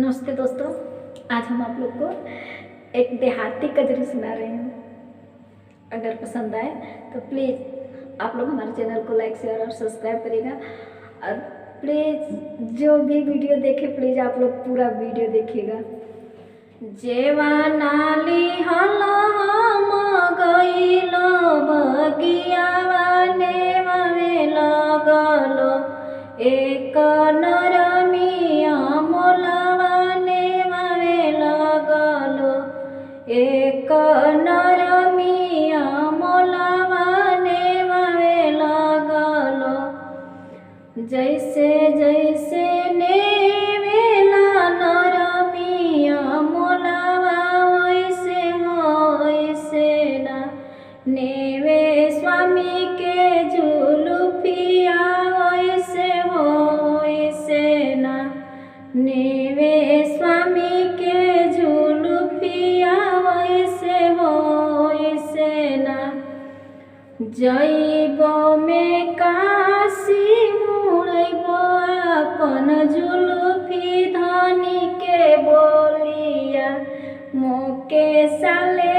नमस्ते दोस्तों, आज हम आप लोग को एक देहाती कजरी सुना रहे हैं। अगर पसंद आए तो प्लीज़ आप लोग हमारे चैनल को लाइक शेयर और सब्सक्राइब करिएगा। और प्लीज़ जो भी वीडियो देखे प्लीज़ आप लोग पूरा वीडियो देखिएगा। जेवानाली हला हम गइलो बगियावा नेवावे लगलो एक नरमिया मोलावा नेवावे लगलो एक नरमिया मोलावा नेवावे लगलो जैसे जैसे नेवेला नरमिया मोलावा वैसे वैसे ना नेवे स्वामी के जुलुफिया वैसे वैसे ना नेवे स्वामी के जुलुफिया वैसे वैसे ना जइबो में काशी मुड़ैबो अपन जुलुफी धनी के बोलिया मोके साले